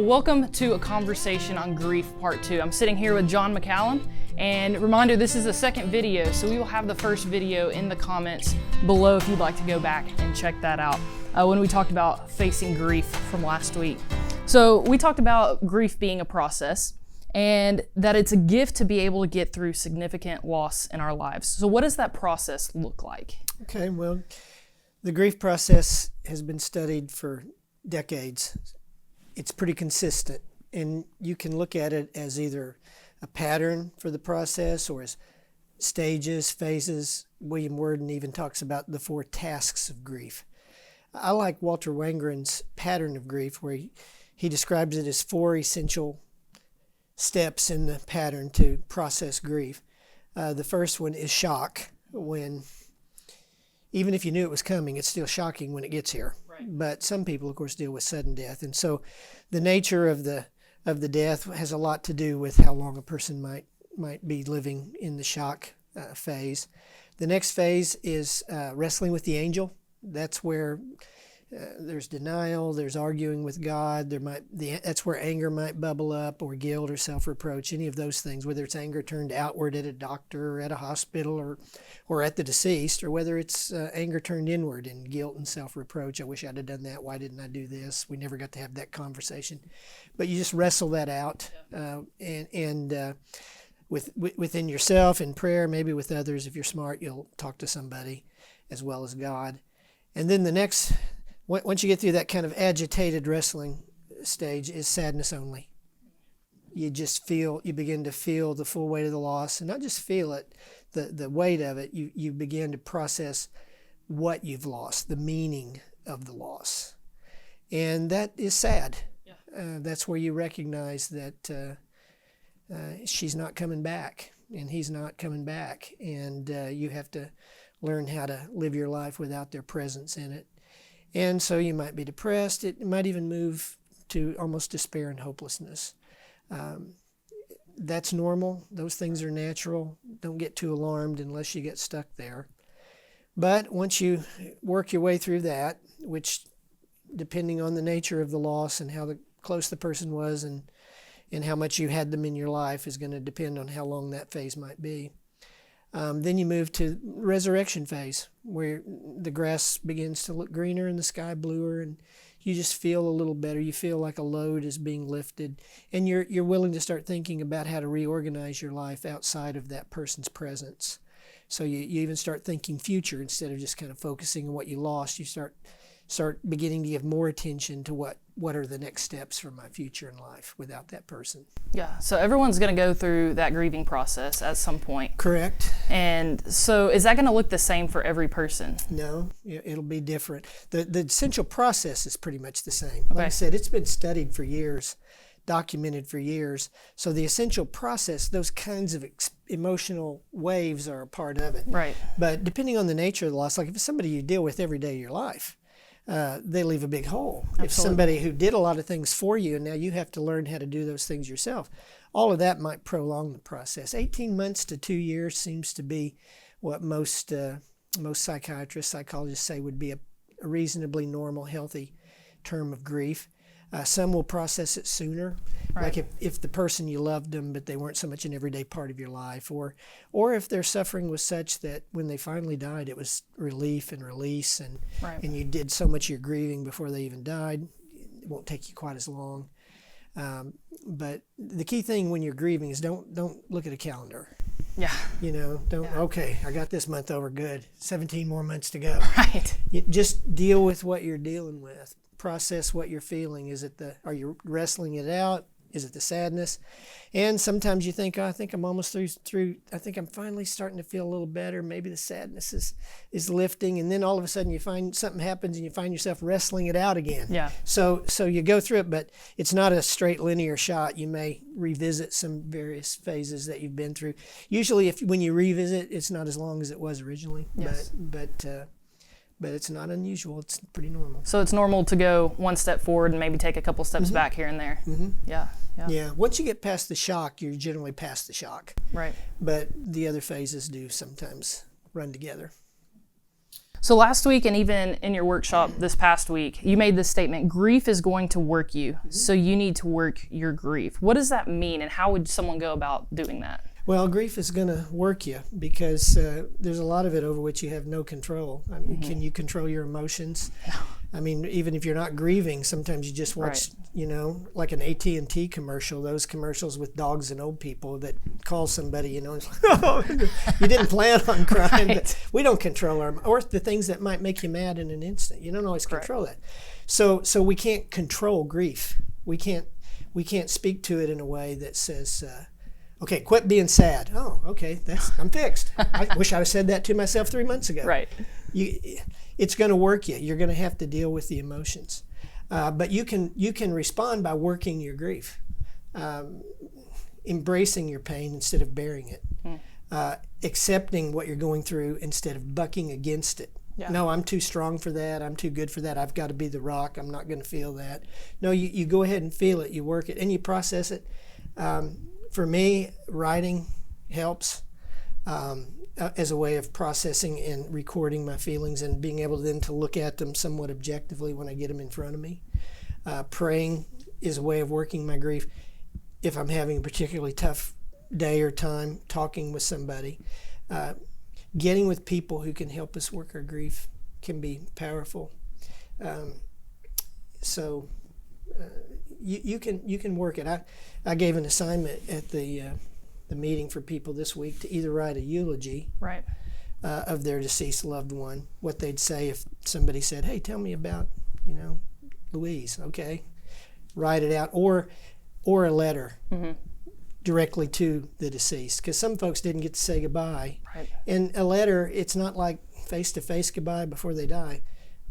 Well, welcome to A Conversation on Grief Part 2. I'm sitting here with John McCallum, and reminder, this is the second video, so we will have the first video in the comments below if you'd like to go back and check that out when we talked about facing grief from last week. So we talked about grief being a process and that it's a gift to be able to get through significant loss in our lives. So what does that process look like? Okay, well, the grief process has been studied for decades. It's pretty consistent, and you can look at it as either a pattern for the process or as stages, phases. William Worden even talks about the 4 tasks of grief. I like Walter Wangerin's pattern of grief, where he describes it as 4 essential steps in the pattern to process grief. The first one is shock. When, even if you knew it was coming, it's still shocking when it gets here. But some people, of course, deal with sudden death, and so the nature of the death has a lot to do with how long a person might be living in the shock phase. The next phase is wrestling with the angel. That's where there's denial, there's arguing with God. That's where anger might bubble up, or guilt or self-reproach, any of those things, whether it's anger turned outward at a doctor or at a hospital or at the deceased, or whether it's anger turned inward in guilt and self-reproach. I wish I'd have done that. Why didn't I do this? We never got to have that conversation. But you just wrestle that out within yourself in prayer, maybe with others. If you're smart, you'll talk to somebody as well as God. And then the next, once you get through that kind of agitated wrestling stage, is sadness only. You begin to feel the full weight of the loss, and not just feel it, the weight of it. You begin to process what you've lost, the meaning of the loss. And that is sad. Yeah. That's where you recognize that she's not coming back, and he's not coming back, and you have to learn how to live your life without their presence in it. And so you might be depressed. It might even move to almost despair and hopelessness. That's normal. Those things are natural. Don't get too alarmed unless you get stuck there. But once you work your way through that, which, depending on the nature of the loss and how close the person was and how much you had them in your life, is going to depend on how long that phase might be. Then you move to resurrection phase, where the grass begins to look greener and the sky bluer, and you just feel a little better. You feel like a load is being lifted, and you're willing to start thinking about how to reorganize your life outside of that person's presence. So you even start thinking future instead of just kind of focusing on what you lost. You start beginning to give more attention to what are the next steps for my future in life without that person. Yeah, so everyone's going to go through that grieving process at some point. Correct. And so is that going to look the same for every person? No, it'll be different. The essential process is pretty much the same. Okay. Like I said, it's been studied for years, documented for years. So the essential process, those kinds of emotional waves are a part of it. Right. But depending on the nature of the loss, like if it's somebody you deal with every day of your life, they leave a big hole. Absolutely. If somebody who did a lot of things for you and now you have to learn how to do those things yourself, all of that might prolong the process. 18 months to 2 years seems to be what most psychiatrists, psychologists say would be a reasonably normal, healthy term of grief. Some will process it sooner, right. Like if the person you loved them, but they weren't so much an everyday part of your life, or if their suffering was such that when they finally died, it was relief and release, and right. and you did so much of your grieving before they even died, it won't take you quite as long. But the key thing when you're grieving is don't look at a calendar. Yeah. Okay, I got this month over, good. 17 more months to go. Right. You just deal with what you're dealing with. Process what you're feeling. Are you wrestling it out? Is it the sadness? And sometimes you think, I think I'm almost through. I think I'm finally starting to feel a little better. Maybe the sadness is lifting, and then all of a sudden you find something happens and you find yourself wrestling it out again. Yeah. So you go through it, but it's not a straight linear shot. You may revisit some various phases that you've been through. Usually, when you revisit, it's not as long as it was originally. Yes. But it's not unusual. It's pretty normal. So it's normal to go one step forward and maybe take a couple steps Mm-hmm. back here and there. Mm-hmm. Yeah. Once you get past the shock, you're generally past the shock. Right. But the other phases do sometimes run together. So last week and even in your workshop this past week, you made this statement, grief is going to work you, so you need to work your grief. What does that mean, and how would someone go about doing that? Well, grief is going to work you because there's a lot of it over which you have no control. I mean, can you control your emotions? I mean, even if you're not grieving, sometimes you just watch, like an AT&T commercial, those commercials with dogs and old people that call somebody, it's like, oh, you didn't plan on crying. But we don't control or the things that might make you mad in an instant. You don't always control that. So we can't control grief. We can't speak to it in a way that says, okay, quit being sad. Oh, okay, I'm fixed. I wish I had said that to myself 3 months ago. Right. It's going to work you. You're going to have to deal with the emotions. But you can respond by working your grief, embracing your pain instead of bearing it, accepting what you're going through instead of bucking against it. Yeah. No, I'm too strong for that. I'm too good for that. I've got to be the rock. I'm not going to feel that. No, you go ahead and feel it. You work it, and you process it. For me, writing helps as a way of processing and recording my feelings and being able then to look at them somewhat objectively when I get them in front of me. Praying is a way of working my grief. If I'm having a particularly tough day or time, talking with somebody, getting with people who can help us work our grief can be powerful. You can work it. I gave an assignment at the meeting for people this week to either write a eulogy of their deceased loved one, what they'd say if somebody said, hey, tell me about, Louise. Okay, write it out, or a letter directly to the deceased, because some folks didn't get to say goodbye. Right. And a letter, it's not like face-to-face goodbye before they die,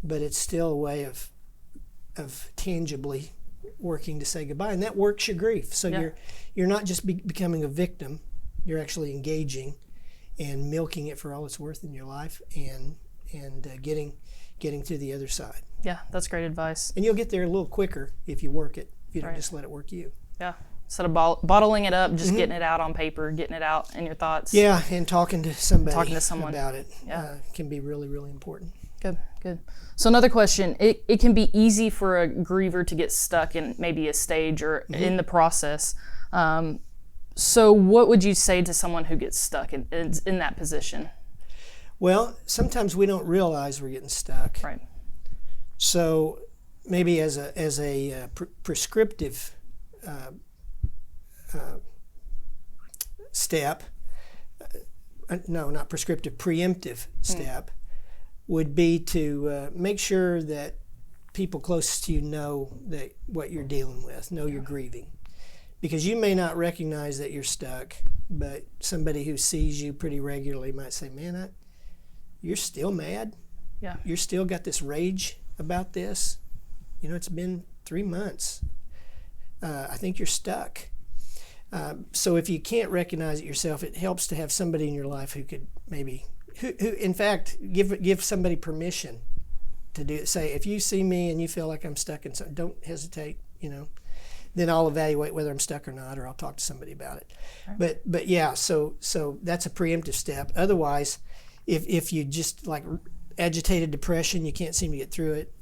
but it's still a way of tangibly working to say goodbye, and that works your grief. So you're not just becoming a victim, you're actually engaging and milking it for all it's worth in your life, and getting to the other side. Yeah, that's great advice. And you'll get there a little quicker if you work it, if you don't just let it work you. Yeah, instead of bottling it up, just getting it out on paper, getting it out in your thoughts. Yeah, and talking to someone about it can be really, really important. Good. So another question, it can be easy for a griever to get stuck in maybe a stage or in the process. So what would you say to someone who gets stuck in that position? Well, sometimes we don't realize we're getting stuck. Right. So maybe as a prescriptive step, no, not prescriptive, preemptive step, would be to make sure that people closest to you know that what you're dealing with, know you're grieving. Because you may not recognize that you're stuck, but somebody who sees you pretty regularly might say, man, you're still mad? Yeah. You're still got this rage about this? It's been 3 months. I think you're stuck. So if you can't recognize it yourself, it helps to have somebody in your life who could maybe who in fact give somebody permission to do it. Say, if you see me and you feel like I'm stuck in something, don't hesitate, then I'll evaluate whether I'm stuck or not, or I'll talk to somebody about it. Right. But yeah, so that's a preemptive step. Otherwise, if you just like agitated depression, you can't seem to get through it,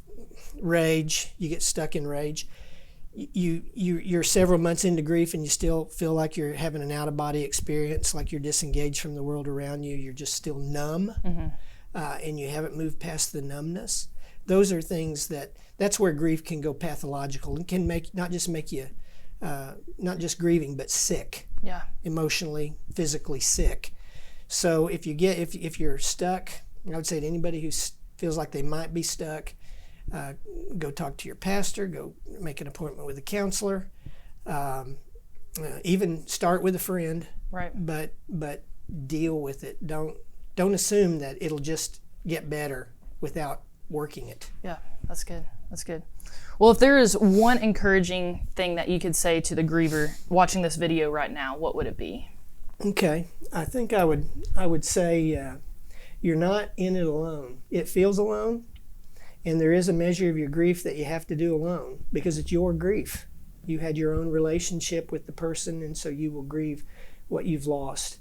rage, you get stuck in rage, you're several months into grief and you still feel like you're having an out-of-body experience, like you're disengaged from the world around you, you're just still numb, and you haven't moved past the numbness. Those are things that's where grief can go pathological and can not just make you not just grieving, but sick, emotionally, physically sick. So if you're stuck, I would say to anybody who feels like they might be stuck, go talk to your pastor, go make an appointment with a counselor, even start with a friend, right? But deal with it. Don't assume that it'll just get better without working it. Yeah, that's good. Well, if there is one encouraging thing that you could say to the griever watching this video right now, what would it be? Okay, I think I would say you're not in it alone. It feels alone. And there is a measure of your grief that you have to do alone because it's your grief. You had your own relationship with the person, and so you will grieve what you've lost.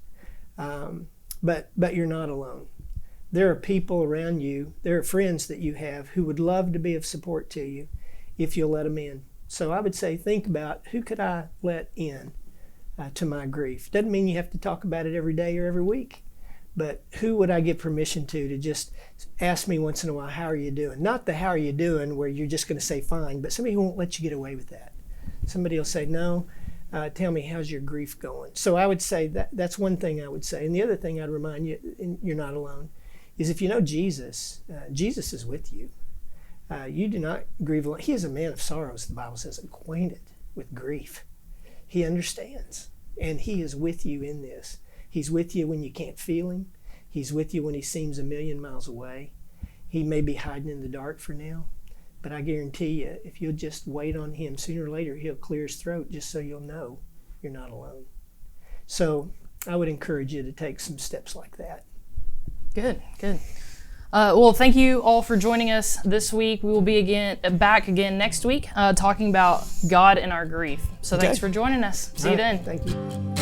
But you're not alone. There are people around you, there are friends that you have who would love to be of support to you if you'll let them in. So I would say, think about, who could I let in to my grief? Doesn't mean you have to talk about it every day or every week, but who would I give permission to just ask me once in a while, how are you doing? Not the how are you doing where you're just going to say fine, but somebody who won't let you get away with that. Somebody will say, no, tell me, how's your grief going? So I would say that's one thing I would say. And the other thing I'd remind you, and you're not alone, is if you know Jesus, Jesus is with you. You do not grieve alone. He is a man of sorrows, the Bible says, acquainted with grief. He understands, and he is with you in this. He's with you when you can't feel him. He's with you when he seems a million miles away. He may be hiding in the dark for now, but I guarantee you, if you'll just wait on him, sooner or later he'll clear his throat just so you'll know you're not alone. So I would encourage you to take some steps like that. Good, good. Well, thank you all for joining us this week. We will be back again next week talking about God and our grief. So thanks for joining us. See you then. Thank you.